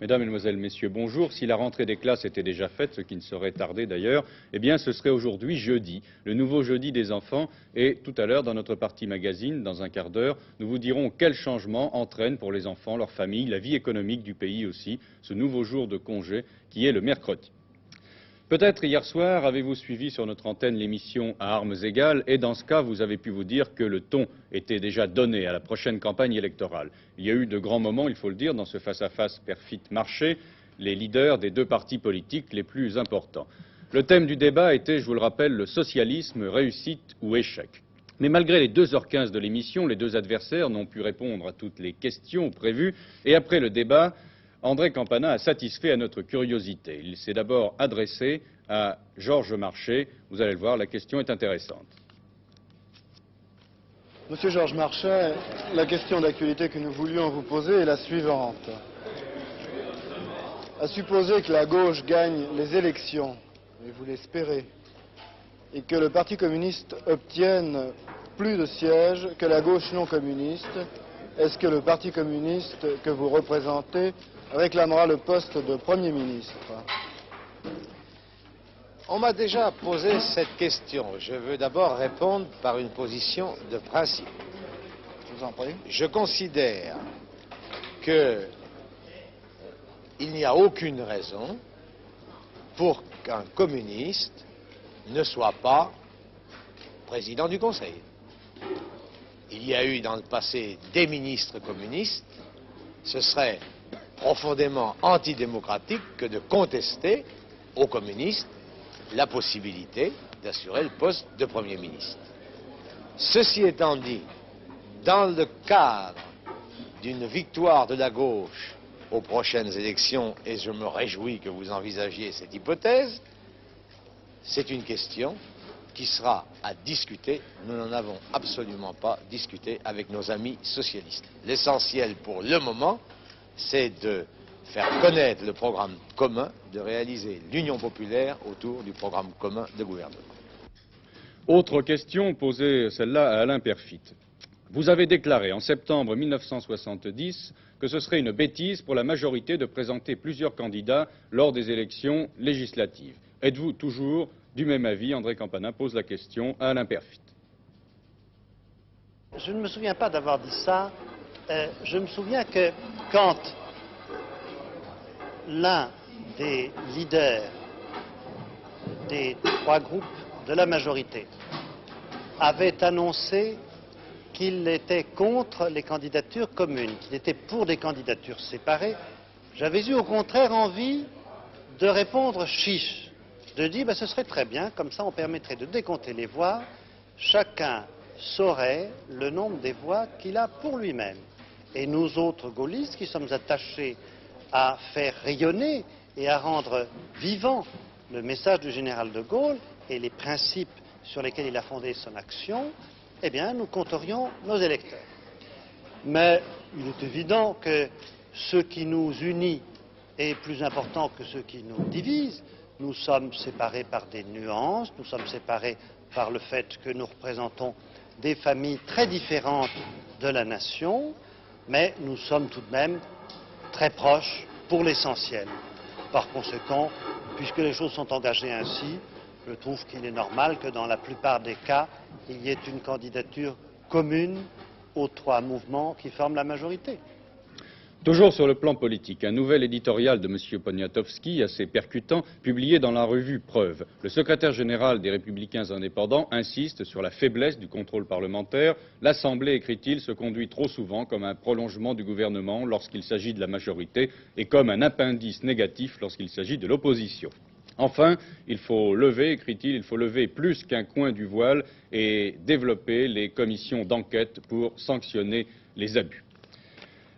Mesdames, Mesdemoiselles, Messieurs, bonjour. Si la rentrée des classes était déjà faite, ce qui ne saurait tarder d'ailleurs, eh bien ce serait aujourd'hui jeudi, le nouveau jeudi des enfants. Et tout à l'heure, dans notre partie magazine, dans un quart d'heure, nous vous dirons quels changements entraîne pour les enfants, leurs familles, la vie économique du pays aussi, ce nouveau jour de congé qui est le mercredi. Peut-être hier soir avez-vous suivi sur notre antenne l'émission À armes égales et dans ce cas vous avez pu vous dire que le ton était déjà donné à la prochaine campagne électorale. Il y a eu de grands moments, il faut le dire, dans ce face-à-face perfit-marché, les leaders des deux partis politiques les plus importants. Le thème du débat était, je vous le rappelle, le socialisme, réussite ou échec. Mais malgré les 2h15 de l'émission, les deux adversaires n'ont pu répondre à toutes les questions prévues et après le débat, André Campana a satisfait à notre curiosité. Il s'est d'abord adressé à Georges Marchais. Vous allez le voir, la question est intéressante. Monsieur Georges Marchais, la question d'actualité que nous voulions vous poser est la suivante. À supposer que la gauche gagne les élections, et vous l'espérez, et que le Parti communiste obtienne plus de sièges que la gauche non communiste, est-ce que le Parti communiste que vous représentez réclamera le poste de Premier ministre? On m'a déjà posé cette question. Je veux d'abord répondre par une position de principe. Je vous en prie. Je considère qu'il n'y a aucune raison pour qu'un communiste ne soit pas président du Conseil. Il y a eu dans le passé des ministres communistes. Ce serait profondément antidémocratique que de contester aux communistes la possibilité d'assurer le poste de Premier ministre. Ceci étant dit, dans le cadre d'une victoire de la gauche aux prochaines élections, et je me réjouis que vous envisagiez cette hypothèse, c'est une question qui sera à discuter. Nous n'en avons absolument pas discuté avec nos amis socialistes. L'essentiel pour le moment, c'est de faire connaître le programme commun, de réaliser l'union populaire autour du programme commun de gouvernement. Autre question posée, celle-là, à Alain Perfit. Vous avez déclaré en septembre 1970 que ce serait une bêtise pour la majorité de présenter plusieurs candidats lors des élections législatives. Êtes-vous toujours du même avis? André Campana pose la question à Alain Perfit. Je ne me souviens pas d'avoir dit ça. Je me souviens que quand l'un des leaders des trois groupes de la majorité avait annoncé qu'il était contre les candidatures communes, qu'il était pour des candidatures séparées, j'avais eu au contraire envie de répondre chiche, de dire ce serait très bien, comme ça on permettrait de décompter les voix, chacun saurait le nombre des voix qu'il a pour lui-même. Et nous autres gaullistes qui sommes attachés à faire rayonner et à rendre vivant le message du général de Gaulle et les principes sur lesquels il a fondé son action, eh bien, nous compterions nos électeurs. Mais il est évident que ce qui nous unit est plus important que ce qui nous divise. Nous sommes séparés par des nuances, nous sommes séparés par le fait que nous représentons des familles très différentes de la nation, mais nous sommes tout de même très proches pour l'essentiel. Par conséquent, puisque les choses sont engagées ainsi, je trouve qu'il est normal que dans la plupart des cas, il y ait une candidature commune aux trois mouvements qui forment la majorité. Toujours sur le plan politique, un nouvel éditorial de M. Poniatowski, assez percutant, publié dans la revue Preuve. Le secrétaire général des Républicains indépendants insiste sur la faiblesse du contrôle parlementaire. L'Assemblée, écrit-il, se conduit trop souvent comme un prolongement du gouvernement lorsqu'il s'agit de la majorité et comme un appendice négatif lorsqu'il s'agit de l'opposition. Enfin, il faut lever, écrit-il, il faut lever plus qu'un coin du voile et développer les commissions d'enquête pour sanctionner les abus.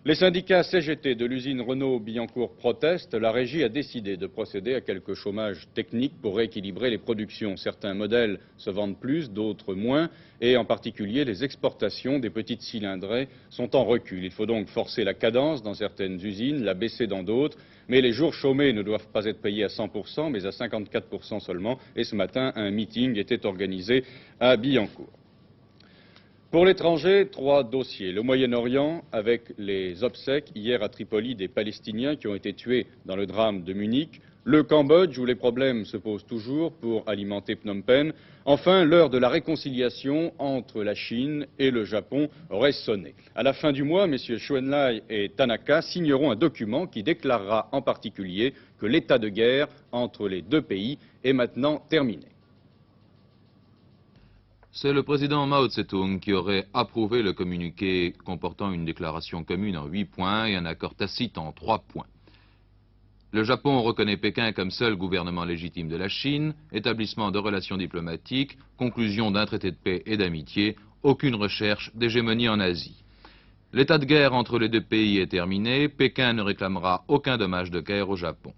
Les syndicats CGT de l'usine Renault-Billancourt protestent. La régie a décidé de procéder à quelques chômages techniques pour rééquilibrer les productions. Certains modèles se vendent plus, d'autres moins, et en particulier les exportations des petites cylindrées sont en recul. Il faut donc forcer la cadence dans certaines usines, la baisser dans d'autres, mais les jours chômés ne doivent pas être payés à 100%, mais à 54% seulement, et ce matin, un meeting était organisé à Billancourt. Pour l'étranger, 3 dossiers. Le Moyen-Orient, avec les obsèques hier à Tripoli des Palestiniens qui ont été tués dans le drame de Munich. Le Cambodge, où les problèmes se posent toujours pour alimenter Phnom Penh. Enfin, l'heure de la réconciliation entre la Chine et le Japon aurait sonné. À la fin du mois, M. Chou En-lai et Tanaka signeront un document qui déclarera en particulier que l'état de guerre entre les deux pays est maintenant terminé. C'est le président Mao Tse-tung qui aurait approuvé le communiqué comportant une déclaration commune en 8 points et un accord tacite en 3 points. Le Japon reconnaît Pékin comme seul gouvernement légitime de la Chine, établissement de relations diplomatiques, conclusion d'un traité de paix et d'amitié, aucune recherche d'hégémonie en Asie. L'état de guerre entre les deux pays est terminé, Pékin ne réclamera aucun dommage de guerre au Japon.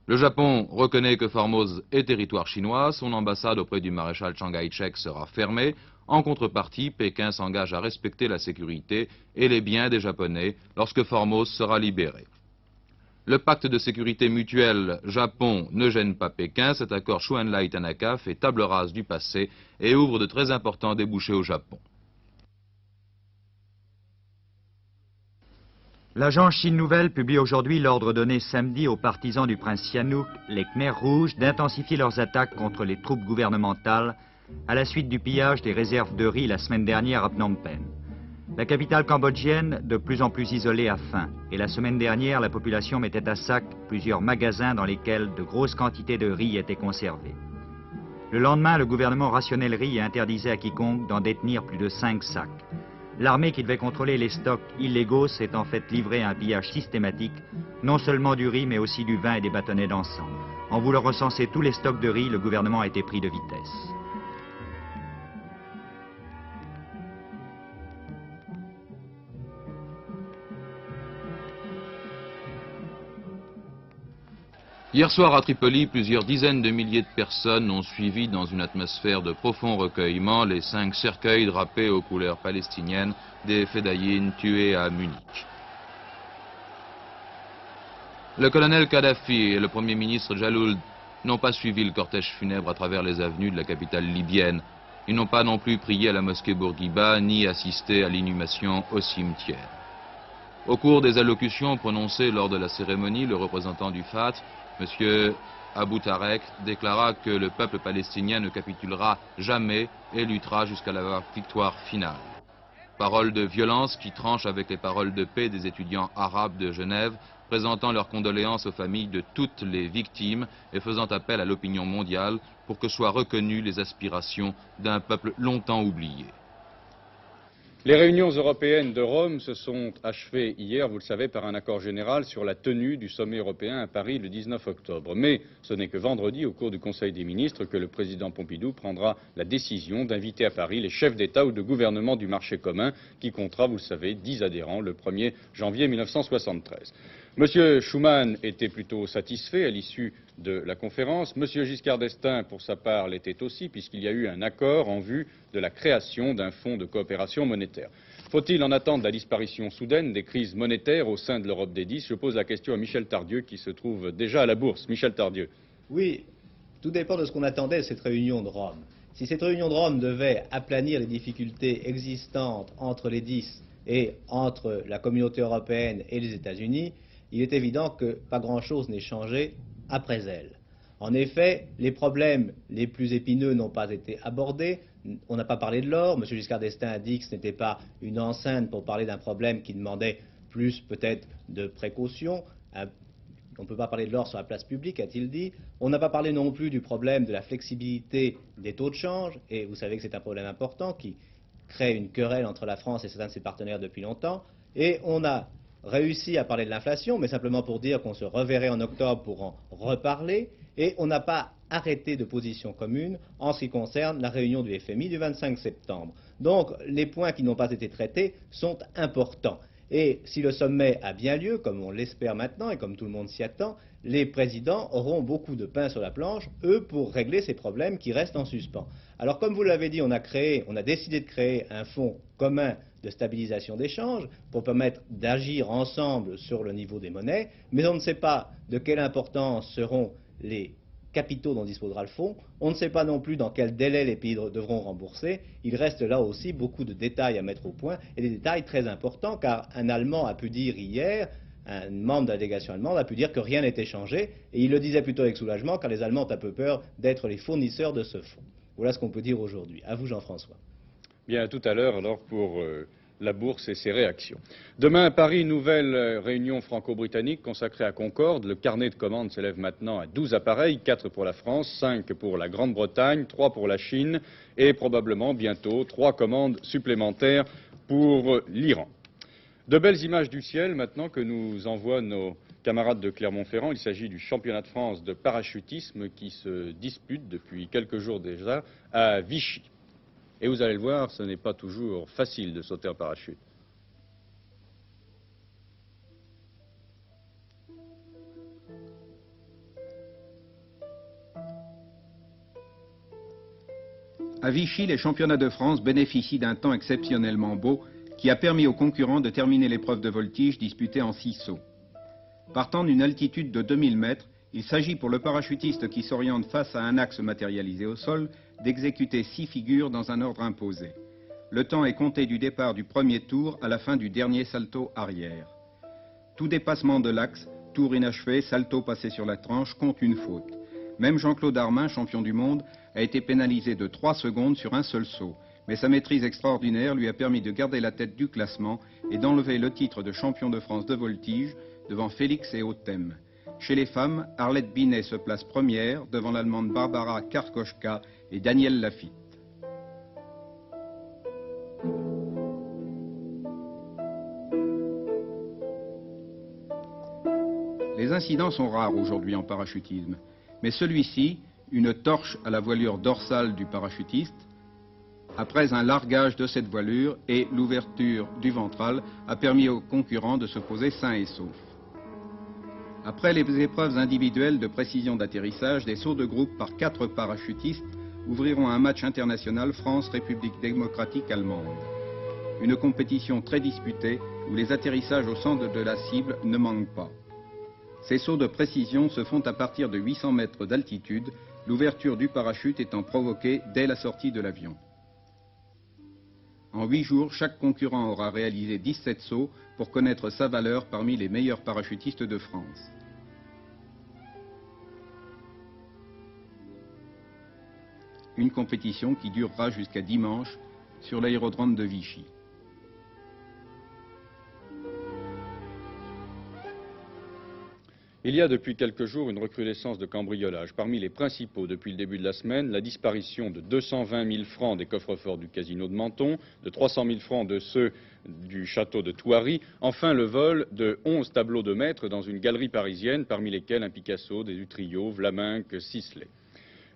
Le Japon reconnaît que Formose est territoire chinois, son ambassade auprès du maréchal Chiang Kai-shek sera fermée. En contrepartie, Pékin s'engage à respecter la sécurité et les biens des Japonais lorsque Formose sera libéré. Le pacte de sécurité mutuelle Japon ne gêne pas Pékin, cet accord Chou En-lai-Tanaka fait table rase du passé et ouvre de très importants débouchés au Japon. L'agence Chine Nouvelle publie aujourd'hui l'ordre donné samedi aux partisans du prince Sihanouk, les Khmers rouges, d'intensifier leurs attaques contre les troupes gouvernementales à la suite du pillage des réserves de riz la semaine dernière à Phnom Penh. La capitale cambodgienne, de plus en plus isolée, a faim. Et la semaine dernière, la population mettait à sac plusieurs magasins dans lesquels de grosses quantités de riz étaient conservées. Le lendemain, le gouvernement rationnait le riz et interdisait à quiconque d'en détenir plus de 5 sacs. L'armée qui devait contrôler les stocks illégaux s'est en fait livrée à un pillage systématique, non seulement du riz, mais aussi du vin et des bâtonnets d'encens. En voulant recenser tous les stocks de riz, le gouvernement a été pris de vitesse. Hier soir à Tripoli, plusieurs dizaines de milliers de personnes ont suivi dans une atmosphère de profond recueillement les 5 cercueils drapés aux couleurs palestiniennes des Fedayines tués à Munich. Le colonel Kadhafi et le premier ministre Jaloul n'ont pas suivi le cortège funèbre à travers les avenues de la capitale libyenne. Ils n'ont pas non plus prié à la mosquée Bourguiba ni assisté à l'inhumation au cimetière. Au cours des allocutions prononcées lors de la cérémonie, le représentant du FAT, M. Abou Tarek, déclara que le peuple palestinien ne capitulera jamais et luttera jusqu'à la victoire finale. Paroles de violence qui tranchent avec les paroles de paix des étudiants arabes de Genève, présentant leurs condoléances aux familles de toutes les victimes et faisant appel à l'opinion mondiale pour que soient reconnues les aspirations d'un peuple longtemps oublié. Les réunions européennes de Rome se sont achevées hier, vous le savez, par un accord général sur la tenue du sommet européen à Paris le 19 octobre. Mais ce n'est que vendredi, au cours du Conseil des ministres, que le président Pompidou prendra la décision d'inviter à Paris les chefs d'État ou de gouvernement du marché commun, qui comptera, vous le savez, 10 adhérents le 1er janvier 1973. M. Schuman était plutôt satisfait à l'issue de la conférence. M. Giscard d'Estaing, pour sa part, l'était aussi, puisqu'il y a eu un accord en vue de la création d'un fonds de coopération monétaire. Faut-il en attendre la disparition soudaine des crises monétaires au sein de l'Europe des 10? Je pose la question à Michel Tardieu, qui se trouve déjà à la bourse. Michel Tardieu. Oui, tout dépend de ce qu'on attendait de cette réunion de Rome. Si cette réunion de Rome devait aplanir les difficultés existantes entre les 10 et entre la communauté européenne et les États-Unis, il est évident que pas grand-chose n'est changé après elle. En effet, les problèmes les plus épineux n'ont pas été abordés. On n'a pas parlé de l'or. M. Giscard d'Estaing a dit que ce n'était pas une enceinte pour parler d'un problème qui demandait plus peut-être de précaution. On ne peut pas parler de l'or sur la place publique, a-t-il dit. On n'a pas parlé non plus du problème de la flexibilité des taux de change. Et vous savez que c'est un problème important qui crée une querelle entre la France et certains de ses partenaires depuis longtemps. Et on a réussi à parler de l'inflation, mais simplement pour dire qu'on se reverrait en octobre pour en reparler, et on n'a pas arrêté de position commune en ce qui concerne la réunion du FMI du 25 septembre. Donc les points qui n'ont pas été traités sont importants. Et si le sommet a bien lieu, comme on l'espère maintenant et comme tout le monde s'y attend, les présidents auront beaucoup de pain sur la planche, eux, pour régler ces problèmes qui restent en suspens. Alors comme vous l'avez dit, on a décidé de créer un fonds commun de stabilisation d'échange pour permettre d'agir ensemble sur le niveau des monnaies, mais on ne sait pas de quelle importance seront les capitaux dont disposera le fonds. On ne sait pas non plus dans quel délai les pays devront rembourser. Il reste là aussi beaucoup de détails à mettre au point, et des détails très importants, car un Allemand a pu dire hier, un membre de la délégation allemande a pu dire que rien n'était changé, et il le disait plutôt avec soulagement, car les Allemands ont un peu peur d'être les fournisseurs de ce fonds. Voilà ce qu'on peut dire aujourd'hui. À vous, Jean-François. Bien, à tout à l'heure, alors, pour la bourse et ses réactions. Demain à Paris, nouvelle réunion franco-britannique consacrée à Concorde. Le carnet de commandes s'élève maintenant à 12 appareils, 4 pour la France, 5 pour la Grande-Bretagne, 3 pour la Chine et probablement bientôt 3 commandes supplémentaires pour l'Iran. De belles images du ciel maintenant que nous envoient nos camarades de Clermont-Ferrand. Il s'agit du championnat de France de parachutisme qui se dispute depuis quelques jours déjà à Vichy. Et vous allez le voir, ce n'est pas toujours facile de sauter en parachute. À Vichy, les championnats de France bénéficient d'un temps exceptionnellement beau qui a permis aux concurrents de terminer l'épreuve de voltige disputée en 6 sauts. Partant d'une altitude de 2000 mètres, il s'agit pour le parachutiste qui s'oriente face à un axe matérialisé au sol d'exécuter 6 figures dans un ordre imposé. Le temps est compté du départ du premier tour à la fin du dernier salto arrière. Tout dépassement de l'axe, tour inachevé, salto passé sur la tranche, compte une faute. Même Jean-Claude Armin, champion du monde, a été pénalisé de 3 secondes sur un seul saut. Mais sa maîtrise extraordinaire lui a permis de garder la tête du classement et d'enlever le titre de champion de France de voltige devant Félix et Autem. Chez les femmes, Arlette Binet se place première devant l'Allemande Barbara Karkoschka et Danielle Lafitte. Les incidents sont rares aujourd'hui en parachutisme, mais celui-ci, une torche à la voilure dorsale du parachutiste, après un largage de cette voilure et l'ouverture du ventral, a permis aux concurrents de se poser sains et saufs. Après les épreuves individuelles de précision d'atterrissage, des sauts de groupe par 4 parachutistes ouvriront un match international France-République démocratique allemande. Une compétition très disputée où les atterrissages au centre de la cible ne manquent pas. Ces sauts de précision se font à partir de 800 mètres d'altitude, l'ouverture du parachute étant provoquée dès la sortie de l'avion. En 8 jours, chaque concurrent aura réalisé 17 sauts pour connaître sa valeur parmi les meilleurs parachutistes de France. Une compétition qui durera jusqu'à dimanche sur l'aérodrome de Vichy. Il y a depuis quelques jours une recrudescence de cambriolage. Parmi les principaux depuis le début de la semaine, la disparition de 220 000 francs des coffres-forts du casino de Menton, de 300 000 francs de ceux du château de Thoiry, enfin le vol de 11 tableaux de maître dans une galerie parisienne, parmi lesquels un Picasso, des Utrillo, Vlaminck, Sisley.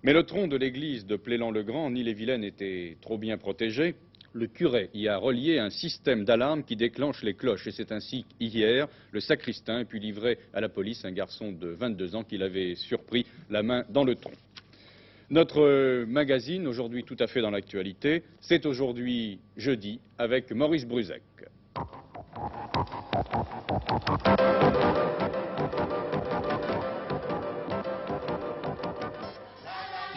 Mais le tronc de l'église de Plélan-le-Grand, en Ille-et-Vilaine, était trop bien protégé. Le curé y a relié un système d'alarme qui déclenche les cloches. Et c'est ainsi qu'hier, le sacristain a pu livrer à la police un garçon de 22 ans qu'il avait surpris la main dans le tronc. Notre magazine, aujourd'hui tout à fait dans l'actualité, c'est aujourd'hui jeudi avec Maurice Bruzek.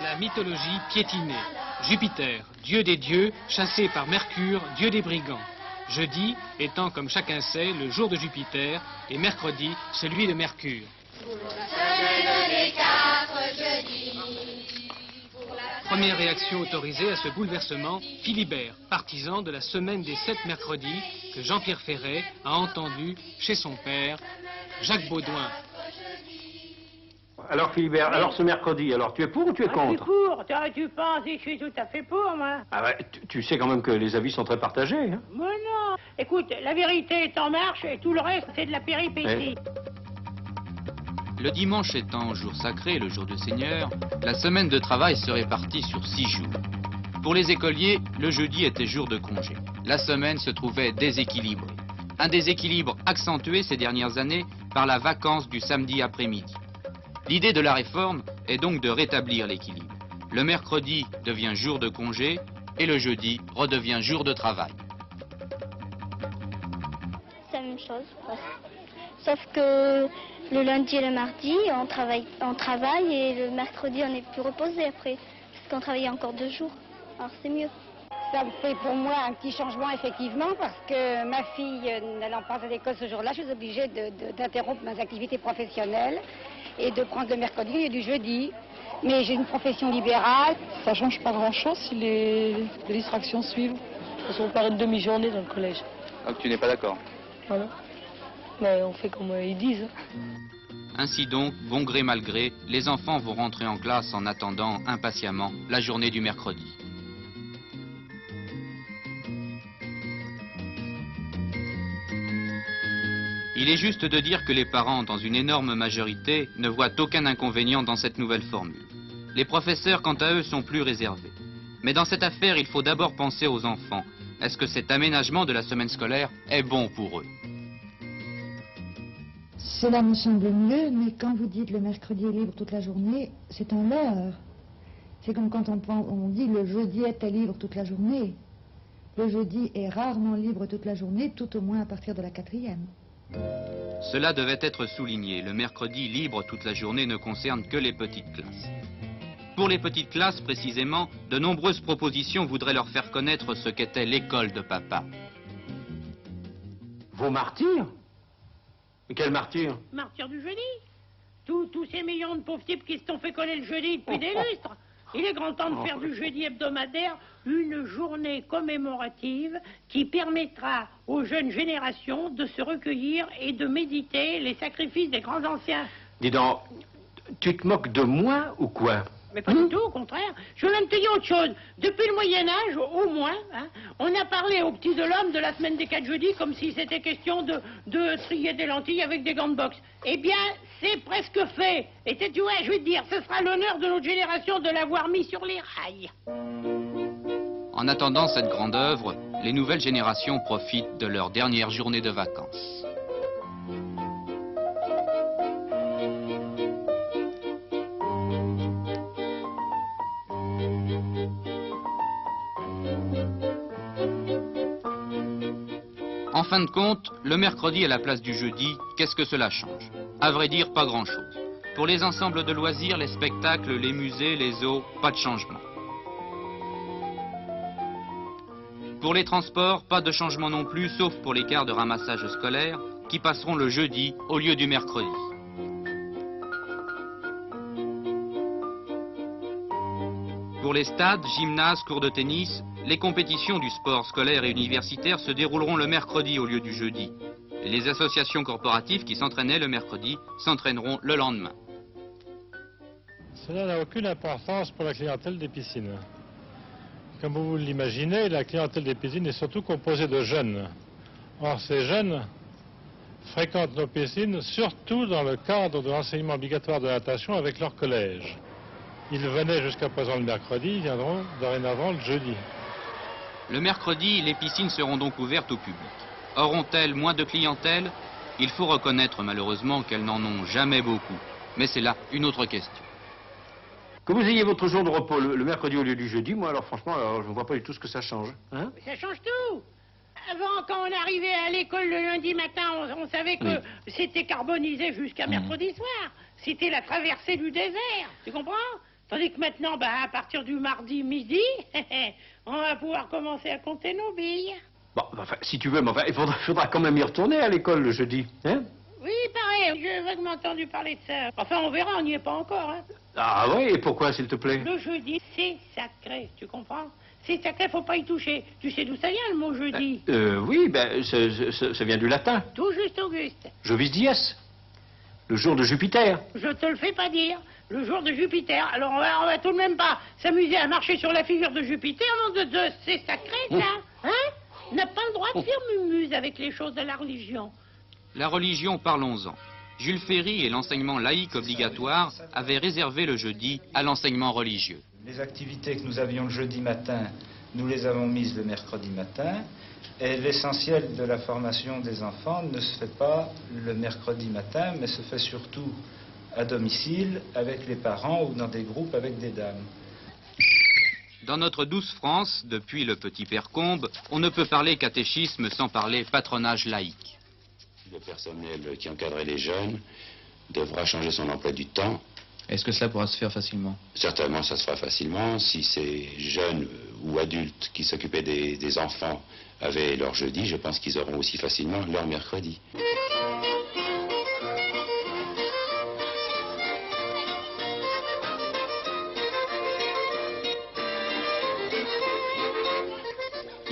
La mythologie piétinée. Jupiter, dieu des dieux, chassé par Mercure, dieu des brigands. Jeudi étant, comme chacun sait, le jour de Jupiter et mercredi, celui de Mercure. Première réaction autorisée à ce bouleversement, Philibert, partisan de la semaine des 7 mercredis que Jean-Pierre Ferret a entendu chez son père, Jacques Baudouin. Alors Philibert, oui. Alors ce mercredi, alors tu es pour ou tu es contre? Je suis pour, tu penses, je suis tout à fait pour, moi. Ah bah, tu sais quand même que les avis sont très partagés, hein? Mais non, écoute, la vérité est en marche et tout le reste c'est de la péripétie. Le dimanche étant jour sacré, le jour du Seigneur, la semaine de travail se répartit sur 6 jours. Pour les écoliers, le jeudi était jour de congé. La semaine se trouvait déséquilibrée. Un déséquilibre accentué ces dernières années par la vacance du samedi après-midi. L'idée de la réforme est donc de rétablir l'équilibre. Le mercredi devient jour de congé et le jeudi redevient jour de travail. C'est la même chose, presque. Sauf que Le lundi et le mardi, on travaille et le mercredi, on est plus reposé après, parce qu'on travaillait encore 2 jours. Alors c'est mieux. Ça me fait pour moi un petit changement, effectivement, parce que ma fille, n'allant pas à l'école ce jour-là, je suis obligée d'interrompre mes activités professionnelles et de prendre le mercredi et du jeudi. Mais j'ai une profession libérale. Ça change pas grand-chose si les distractions suivent. Parce qu'on part une demi-journée dans le collège. Donc tu n'es pas d'accord? Voilà. Mais on fait comme ils disent. Ainsi donc, bon gré mal gré, les enfants vont rentrer en classe en attendant impatiemment la journée du mercredi. Il est juste de dire que les parents, dans une énorme majorité, ne voient aucun inconvénient dans cette nouvelle formule. Les professeurs, quant à eux, sont plus réservés. Mais dans cette affaire, il faut d'abord penser aux enfants. Est-ce que cet aménagement de la semaine scolaire est bon pour eux? Cela me semble mieux, mais quand vous dites le mercredi est libre toute la journée, c'est un leurre. C'est comme quand on dit le jeudi est libre toute la journée. Le jeudi est rarement libre toute la journée, tout au moins à partir de la 4e. Cela devait être souligné. Le mercredi libre toute la journée ne concerne que les petites classes. Pour les petites classes, précisément, de nombreuses propositions voudraient leur faire connaître ce qu'était l'école de papa. Vos martyrs? Quel martyr? Martyr du jeudi. Tous ces millions de pauvres types qui se sont fait coller le jeudi depuis des lustres. Il est grand temps de faire du jeudi hebdomadaire une journée commémorative qui permettra aux jeunes générations de se recueillir et de méditer les sacrifices des grands anciens. Dis donc, tu te moques de moi ou quoi? Mais pas du tout, au contraire. Je veux même te dire autre chose. Depuis le Moyen-Âge, au moins, on a parlé aux petits de l'homme de la semaine des 4 jeudis comme si c'était question de trier des lentilles avec des gants de boxe. Eh bien, c'est presque fait. Et tu vois, je vais te dire, ce sera l'honneur de notre génération de l'avoir mis sur les rails. En attendant cette grande œuvre, les nouvelles générations profitent de leur dernière journée de vacances. En fin de compte, le mercredi à la place du jeudi, qu'est-ce que cela change? À vrai dire, pas grand-chose. Pour les ensembles de loisirs, les spectacles, les musées, les zoos, pas de changement. Pour les transports, pas de changement non plus, sauf pour les cars de ramassage scolaire, qui passeront le jeudi au lieu du mercredi. Pour les stades, gymnases, cours de tennis, les compétitions du sport scolaire et universitaire se dérouleront le mercredi au lieu du jeudi. Et les associations corporatives qui s'entraînaient le mercredi s'entraîneront le lendemain. Cela n'a aucune importance pour la clientèle des piscines. Comme vous l'imaginez, la clientèle des piscines est surtout composée de jeunes. Or, ces jeunes fréquentent nos piscines surtout dans le cadre de l'enseignement obligatoire de natation avec leur collège. Ils venaient jusqu'à présent le mercredi, ils viendront dorénavant le jeudi. Le mercredi, les piscines seront donc ouvertes au public. Auront-elles moins de clientèle? Il faut reconnaître malheureusement qu'elles n'en ont jamais beaucoup. Mais c'est là une autre question. Que vous ayez votre jour de repos le mercredi au lieu du jeudi, moi alors franchement, je ne vois pas du tout ce que ça change. Hein? Ça change tout. Avant, quand on arrivait à l'école le lundi matin, on savait que c'était carbonisé jusqu'à mercredi soir. C'était la traversée du désert, tu comprends? Tandis que maintenant, à partir du mardi midi, on va pouvoir commencer à compter nos billes. Bon, enfin, si tu veux, mais enfin, il faudra quand même y retourner à l'école le jeudi, hein? Oui, pareil, j'ai vaguement entendu parler de ça. Enfin, on verra, on n'y est pas encore, hein. Ah oui, et pourquoi, s'il te plaît? Le jeudi, c'est sacré, tu comprends? C'est sacré, faut pas y toucher. Tu sais d'où ça vient, le mot jeudi? Oui, ça vient du latin. Tout juste, Auguste. Jovis dies, le jour de Jupiter. Je te le fais pas dire. Le jour de Jupiter. Alors, on va tout de même pas s'amuser à marcher sur la figure de Jupiter, nom de Dieu. C'est sacré, ça. Hein? On n'a pas le droit de faire mumuse avec les choses de la religion. La religion, parlons-en. Jules Ferry et l'enseignement laïque obligatoire avaient réservé le jeudi à l'enseignement religieux. Les activités que nous avions le jeudi matin, nous les avons mises le mercredi matin. Et l'essentiel de la formation des enfants ne se fait pas le mercredi matin, mais se fait surtout à domicile, avec les parents ou dans des groupes avec des dames. Dans notre douce France, depuis le petit père Combe, on ne peut parler catéchisme sans parler patronage laïque. Le personnel qui encadrait les jeunes devra changer son emploi du temps. Est-ce que cela pourra se faire facilement? Certainement, ça se fera facilement. Si ces jeunes ou adultes qui s'occupaient des enfants avaient leur jeudi, je pense qu'ils auront aussi facilement leur mercredi.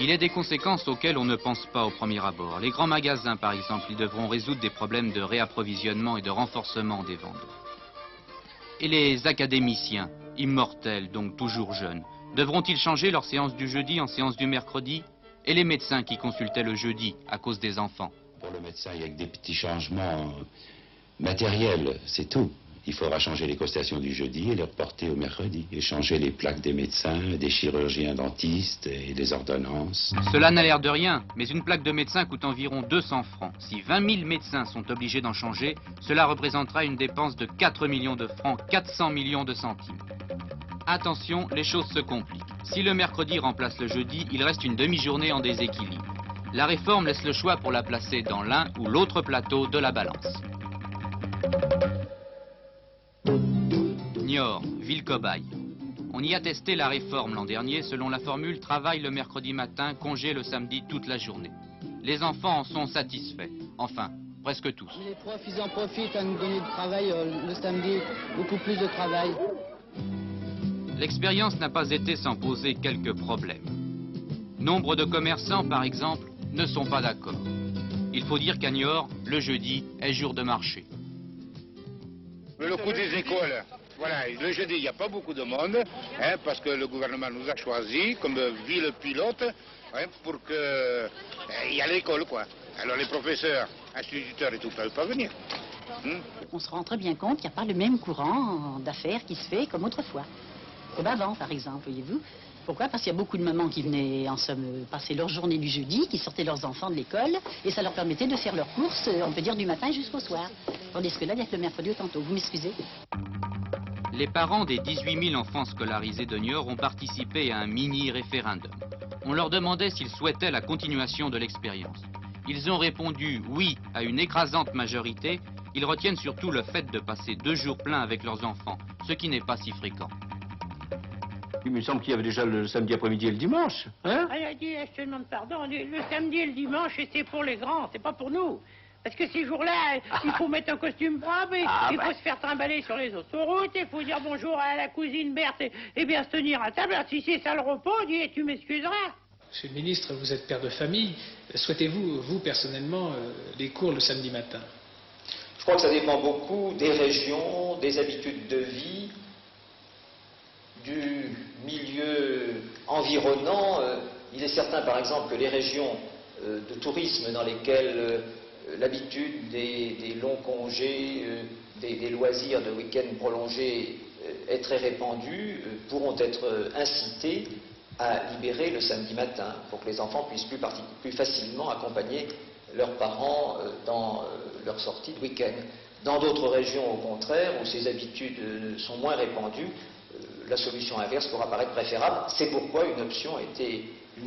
Il y a des conséquences auxquelles on ne pense pas au premier abord. Les grands magasins, par exemple, ils devront résoudre des problèmes de réapprovisionnement et de renforcement des ventes. Et les académiciens, immortels, donc toujours jeunes, devront-ils changer leur séance du jeudi en séance du mercredi? Et les médecins qui consultaient le jeudi à cause des enfants? Pour le médecin, il y a que des petits changements matériels, c'est tout. Il faudra changer les constellations du jeudi et les reporter au mercredi. Et changer les plaques des médecins, des chirurgiens dentistes et des ordonnances. Cela n'a l'air de rien, mais une plaque de médecin coûte environ 200 francs. Si 20 000 médecins sont obligés d'en changer, cela représentera une dépense de 4 millions de francs, 400 millions de centimes. Attention, les choses se compliquent. Si le mercredi remplace le jeudi, il reste une demi-journée en déséquilibre. La réforme laisse le choix pour la placer dans l'un ou l'autre plateau de la balance. Niort, ville cobaye. On y a testé la réforme l'an dernier selon la formule travail le mercredi matin, congé le samedi toute la journée. Les enfants en sont satisfaits. Enfin, presque tous. Les profs, ils en profitent à nous donner du travail le samedi, beaucoup plus de travail. L'expérience n'a pas été sans poser quelques problèmes. Nombre de commerçants, par exemple, ne sont pas d'accord. Il faut dire qu'à Niort, le jeudi est jour de marché. Le coup des écoles, voilà, le jeudi, il n'y a pas beaucoup de monde, hein, parce que le gouvernement nous a choisis comme ville pilote, hein, pour qu'il y a l'école, quoi. Alors les professeurs, instituteurs et tout, ne peuvent pas venir. On se rend très bien compte qu'il n'y a pas le même courant d'affaires qui se fait comme autrefois. Comme avant, par exemple, voyez-vous. Pourquoi? Parce qu'il y a beaucoup de mamans qui venaient, en somme, passer leur journée du jeudi, qui sortaient leurs enfants de l'école, et ça leur permettait de faire leurs courses, on peut dire, du matin jusqu'au soir. Tandis que là, il y a que le mercredi au tantôt. Vous m'excusez? Les parents des 18 000 enfants scolarisés de Niort ont participé à un mini-référendum. On leur demandait s'ils souhaitaient la continuation de l'expérience. Ils ont répondu oui à une écrasante majorité. Ils retiennent surtout le fait de passer 2 jours pleins avec leurs enfants, ce qui n'est pas si fréquent. Il me semble qu'il y avait déjà le samedi après-midi et le dimanche. Hein? Je te demande pardon, le samedi et le dimanche, c'est pour les grands, c'est pas pour nous. Parce que ces jours-là, il faut mettre un costume propre, il faut se faire trimballer sur les autoroutes, il faut dire bonjour à la cousine Berthe et bien se tenir à table. Alors, si c'est ça le repos, tu m'excuseras. Monsieur le ministre, vous êtes père de famille. Souhaitez-vous, vous, personnellement, les cours le samedi matin? Je crois que ça dépend beaucoup des régions, des habitudes de vie, du milieu environnant. Il est certain, par exemple, que les régions de tourisme dans lesquelles l'habitude des longs congés, des loisirs de week-end prolongés est très répandue, pourront être incitées à libérer le samedi matin pour que les enfants puissent plus facilement accompagner leurs parents dans leur sortie de week-end. Dans d'autres régions, au contraire, où ces habitudes sont moins répandues, la solution inverse pourra paraître préférable. C'est pourquoi une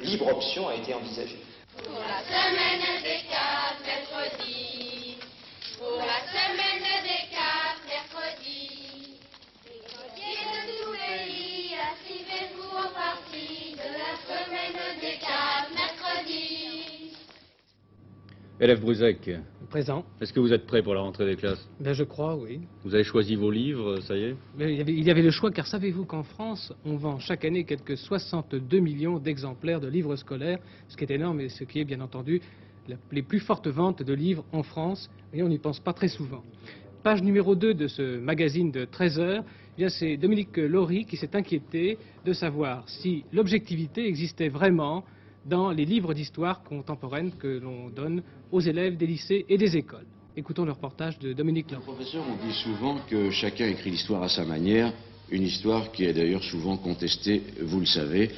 libre option a été envisagée. Pour la semaine des 4 mercredis, pour la semaine des 4 mercredis, les côtiers de tout pays, inscrivez-vous au parti de la semaine des 4 mercredis. Élève Bruzek. Présent. Est-ce que vous êtes prêt pour la rentrée des classes? Ben, je crois, oui. Vous avez choisi vos livres, ça y est? Mais il y avait le choix, car savez-vous qu'en France, on vend chaque année quelques 62 millions d'exemplaires de livres scolaires, ce qui est énorme et ce qui est bien entendu les plus fortes ventes de livres en France, et on n'y pense pas très souvent. Page numéro 2 de ce magazine de 13 heures, eh bien c'est Dominique Laurie qui s'est inquiété de savoir si l'objectivité existait vraiment dans les livres d'histoire contemporaine que l'on donne aux élèves des lycées et des écoles. Écoutons le reportage de Dominique Laurie. Professeur, on dit souvent que chacun écrit l'histoire à sa manière, une histoire qui est d'ailleurs souvent contestée, vous le savez.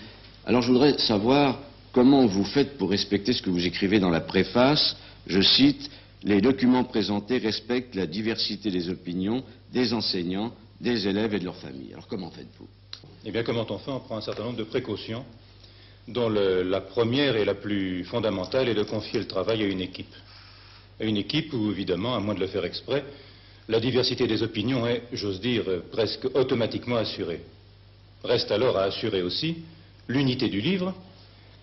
Alors je voudrais savoir comment vous faites pour respecter ce que vous écrivez dans la préface. Je cite, « Les documents présentés respectent la diversité des opinions des enseignants, des élèves et de leurs familles. » Alors comment faites-vous? Eh bien, comment on fait? On prend un certain nombre de précautions, dont la première et la plus fondamentale est de confier le travail à une équipe. À une équipe où, évidemment, à moins de le faire exprès, la diversité des opinions est, j'ose dire, presque automatiquement assurée. Reste alors à assurer aussi l'unité du livre,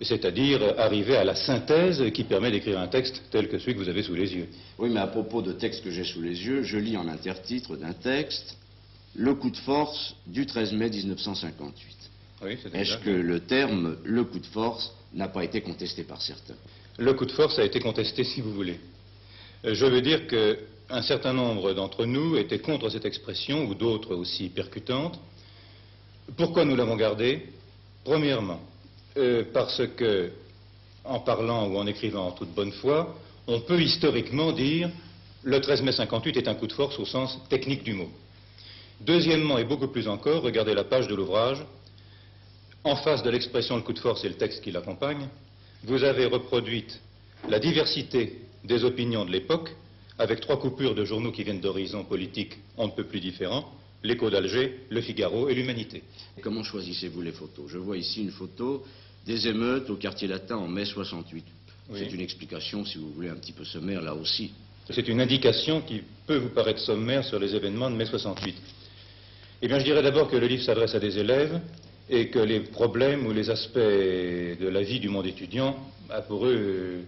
c'est-à-dire arriver à la synthèse qui permet d'écrire un texte tel que celui que vous avez sous les yeux. Oui, mais à propos de texte que j'ai sous les yeux, je lis en intertitre d'un texte « Le coup de force du 13 mai 1958 ». Oui, c'est Est-ce que le terme « le coup de force » n'a pas été contesté par certains? Le coup de force a été contesté, si vous voulez. Je veux dire qu'un certain nombre d'entre nous étaient contre cette expression, ou d'autres aussi percutantes. Pourquoi nous l'avons gardée? Premièrement, parce que, en parlant ou en écrivant en toute bonne foi, on peut historiquement dire le 13 mai 58 est un coup de force au sens technique du mot. Deuxièmement, et beaucoup plus encore, regardez la page de l'ouvrage. En face de l'expression le coup de force et le texte qui l'accompagne, vous avez reproduite la diversité des opinions de l'époque, avec 3 coupures de journaux qui viennent d'horizons politiques on ne peut plus différents, l'Écho d'Alger, Le Figaro et l'Humanité. Comment choisissez-vous les photos? Je vois ici une photo des émeutes au quartier latin en mai 68. Oui. C'est une explication, si vous voulez, un petit peu sommaire là aussi. C'est une indication qui peut vous paraître sommaire sur les événements de mai 68. Eh bien, je dirais d'abord que le livre s'adresse à des élèves et que les problèmes ou les aspects de la vie du monde étudiant a pour eux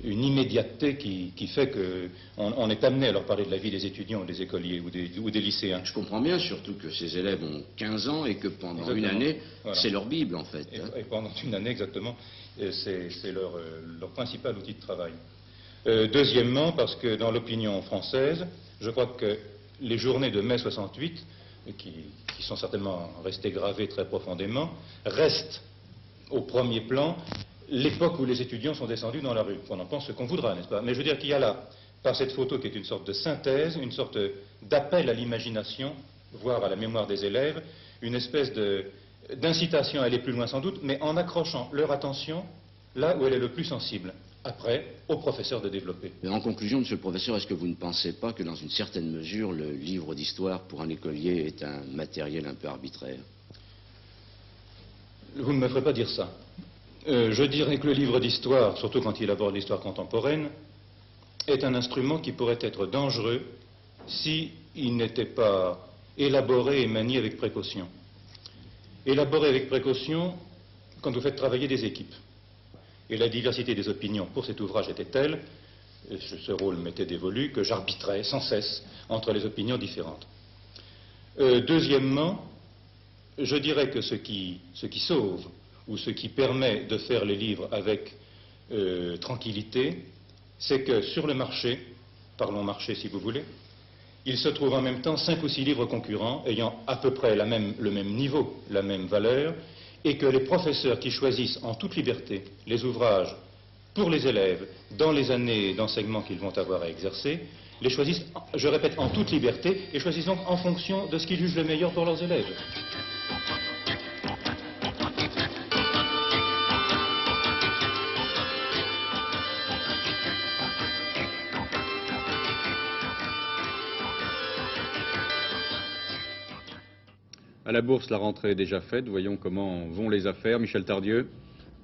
une immédiateté qui fait qu'on est amené à leur parler de la vie des étudiants, des écoliers ou des lycéens. Je comprends bien, surtout que ces élèves ont 15 ans et que pendant une année, voilà, c'est leur Bible en fait. Et pendant une année, exactement, c'est leur principal outil de travail. Deuxièmement, parce que dans l'opinion française, je crois que les journées de mai 68, qui sont certainement restées gravées très profondément, restent au premier plan l'époque où les étudiants sont descendus dans la rue. On en pense ce qu'on voudra, n'est-ce pas? Mais je veux dire qu'il y a là, par cette photo qui est une sorte de synthèse, une sorte d'appel à l'imagination, voire à la mémoire des élèves, une espèce d'incitation à aller plus loin sans doute, mais en accrochant leur attention là où elle est le plus sensible. Après, aux professeurs de développer. Mais en conclusion, monsieur le professeur, est-ce que vous ne pensez pas que dans une certaine mesure, le livre d'histoire pour un écolier est un matériel un peu arbitraire? Vous ne me ferez pas dire ça. Je dirais que le livre d'histoire, surtout quand il aborde l'histoire contemporaine, est un instrument qui pourrait être dangereux s'il n'était pas élaboré et manié avec précaution. Élaboré avec précaution quand vous faites travailler des équipes. Et la diversité des opinions pour cet ouvrage était telle, et ce rôle m'était dévolu, que j'arbitrais sans cesse entre les opinions différentes. Deuxièmement, je dirais que ce qui sauve, ou ce qui permet de faire les livres avec tranquillité, c'est que sur le marché, parlons marché si vous voulez, il se trouve en même temps 5 ou 6 livres concurrents ayant à peu près le même niveau, la même valeur, et que les professeurs qui choisissent en toute liberté les ouvrages pour les élèves dans les années d'enseignement qu'ils vont avoir à exercer, les choisissent, je répète, en toute liberté, et choisissent donc en fonction de ce qu'ils jugent le meilleur pour leurs élèves. À la bourse, la rentrée est déjà faite. Voyons comment vont les affaires. Michel Tardieu.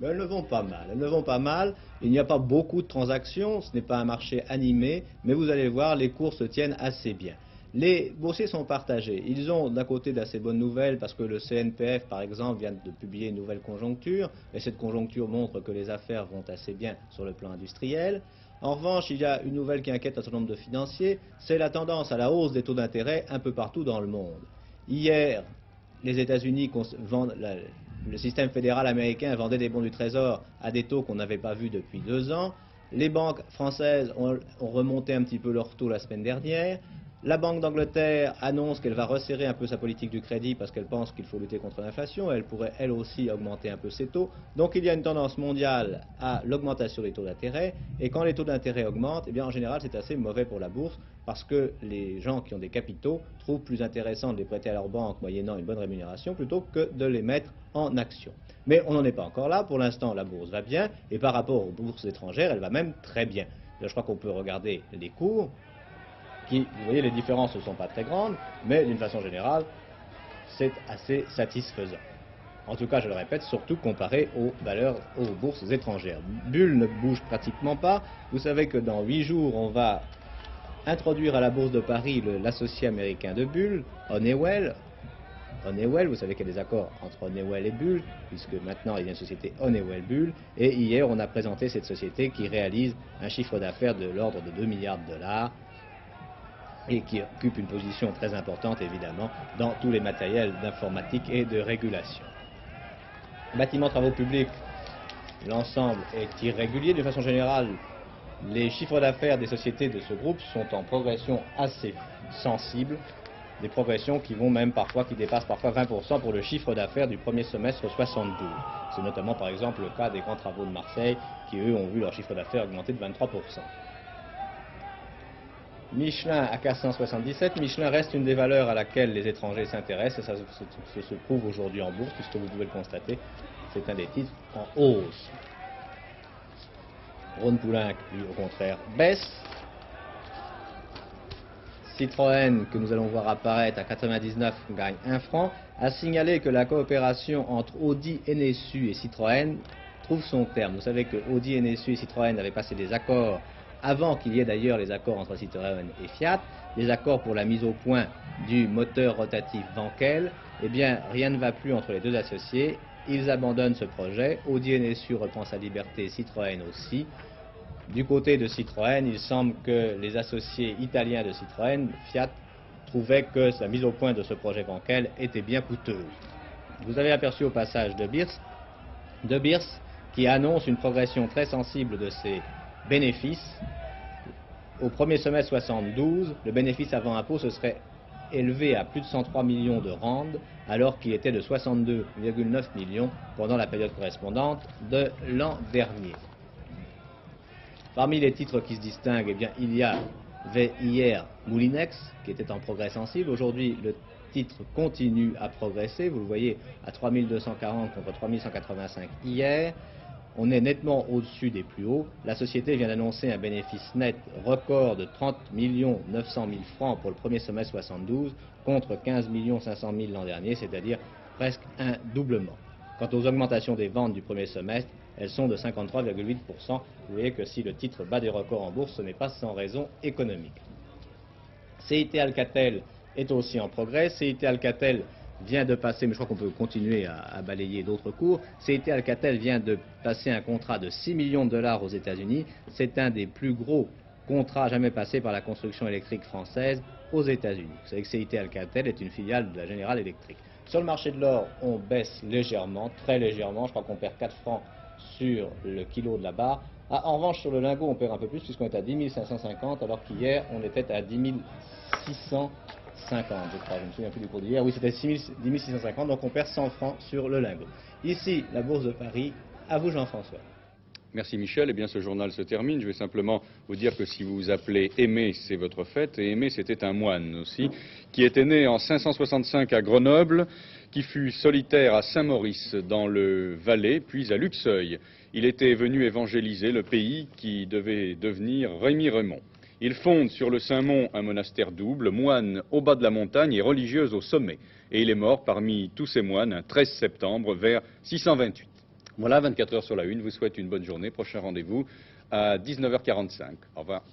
Ben, elles ne vont pas mal. Elles ne vont pas mal. Il n'y a pas beaucoup de transactions. Ce n'est pas un marché animé. Mais vous allez voir, les cours se tiennent assez bien. Les boursiers sont partagés. Ils ont d'un côté d'assez bonnes nouvelles parce que le CNPF, par exemple, vient de publier une nouvelle conjoncture. Et cette conjoncture montre que les affaires vont assez bien sur le plan industriel. En revanche, il y a une nouvelle qui inquiète un certain nombre de financiers. C'est la tendance à la hausse des taux d'intérêt un peu partout dans le monde. Hier, les États-Unis vendent, le système fédéral américain vendait des bons du Trésor à des taux qu'on n'avait pas vus depuis 2 ans. Les banques françaises ont remonté un petit peu leurs taux la semaine dernière. La Banque d'Angleterre annonce qu'elle va resserrer un peu sa politique du crédit parce qu'elle pense qu'il faut lutter contre l'inflation. Elle pourrait, elle aussi, augmenter un peu ses taux. Donc il y a une tendance mondiale à l'augmentation des taux d'intérêt. Et quand les taux d'intérêt augmentent, eh bien, en général, c'est assez mauvais pour la bourse parce que les gens qui ont des capitaux trouvent plus intéressant de les prêter à leur banque moyennant une bonne rémunération plutôt que de les mettre en actions. Mais on n'en est pas encore là. Pour l'instant, la bourse va bien. Et par rapport aux bourses étrangères, elle va même très bien. Là, je crois qu'on peut regarder les cours. Vous voyez, les différences ne sont pas très grandes, mais d'une façon générale, c'est assez satisfaisant. En tout cas, je le répète, surtout comparé aux valeurs, aux bourses étrangères. Bull ne bouge pratiquement pas. Vous savez que dans 8 jours, on va introduire à la Bourse de Paris l'associé américain de Bull, Honeywell. Honeywell, vous savez qu'il y a des accords entre Honeywell et Bull, puisque maintenant il y a une société Honeywell-Bull, et hier on a présenté cette société qui réalise un chiffre d'affaires de l'ordre de 2 milliards de dollars et qui occupe une position très importante évidemment dans tous les matériels d'informatique et de régulation. Bâtiments, travaux publics, l'ensemble est irrégulier. De façon générale, les chiffres d'affaires des sociétés de ce groupe sont en progression assez sensible, des progressions qui vont même parfois, qui dépassent parfois 20% pour le chiffre d'affaires du premier semestre 72. C'est notamment par exemple le cas des grands travaux de Marseille qui eux ont vu leur chiffre d'affaires augmenter de 23%. Michelin à 477, Michelin reste une des valeurs à laquelle les étrangers s'intéressent et ça se prouve aujourd'hui en bourse puisque vous pouvez le constater, c'est un des titres en hausse. Rhône-Poulenc, lui, au contraire, baisse. Citroën, que nous allons voir apparaître à 99, gagne 1 franc. À signaler que la coopération entre Audi, Ennessu et Citroën trouve son terme. Vous savez que Audi, Ennessu et Citroën avaient passé des accords avant qu'il y ait d'ailleurs les accords entre Citroën et Fiat, les accords pour la mise au point du moteur rotatif Wankel. Eh bien, rien ne va plus entre les deux associés. Ils abandonnent ce projet. Audi Ennessu reprend sa liberté, Citroën aussi. Du côté de Citroën, il semble que les associés italiens de Citroën, Fiat, trouvaient que la mise au point de ce projet Wankel était bien coûteuse. Vous avez aperçu au passage de Beers qui annonce une progression très sensible de ses bénéfices. Au premier semestre 72, le bénéfice avant impôt se serait élevé à plus de 103 millions de rand, alors qu'il était de 62,9 millions pendant la période correspondante de l'an dernier. Parmi les titres qui se distinguent, eh bien, il y avait hier Moulinex, qui était en progrès sensible. Aujourd'hui, le titre continue à progresser. Vous le voyez à 3240 contre 3185 hier. On est nettement au-dessus des plus hauts. La société vient d'annoncer un bénéfice net record de 30 900 000 francs pour le premier semestre 72 contre 15 500 000 l'an dernier, c'est-à-dire presque un doublement. Quant aux augmentations des ventes du premier semestre, elles sont de 53,8%. Vous voyez que si le titre bat des records en bourse, ce n'est pas sans raison économique. CIT Alcatel est aussi en progrès. CIT Alcatel vient de passer, mais je crois qu'on peut continuer à balayer d'autres cours, CIT Alcatel vient de passer un contrat de 6 millions de dollars aux États-Unis. C'est un des plus gros contrats jamais passés par la construction électrique française aux États-Unis. Vous savez que CIT Alcatel est une filiale de la General Electric. Sur le marché de l'or, on baisse légèrement, très légèrement. Je crois qu'on perd 4 francs sur le kilo de la barre. En revanche, sur le lingot, on perd un peu plus puisqu'on est à 10 550 alors qu'hier, on était à 10 650, je crois. Je ne me souviens plus du cours d'hier. Oui, c'était 10 650, donc on perd 100 francs sur le lingot. Ici, la Bourse de Paris. À vous, Jean-François. Merci Michel. Eh bien, ce journal se termine. Je vais simplement vous dire que si vous vous appelez Aimé, c'est votre fête. Et Aimé, c'était un moine aussi, qui était né en 565 à Grenoble, qui fut solitaire à Saint-Maurice dans le Valais, puis à Luxeuil. Il était venu évangéliser le pays qui devait devenir Rémy-Raymond. Il fonde sur le Saint-Mont un monastère double, moine au bas de la montagne et religieuse au sommet. Et il est mort parmi tous ces moines un 13 septembre vers 628. Voilà, 24 heures sur la une, vous souhaite une bonne journée. Prochain rendez-vous à 19h45. Au revoir.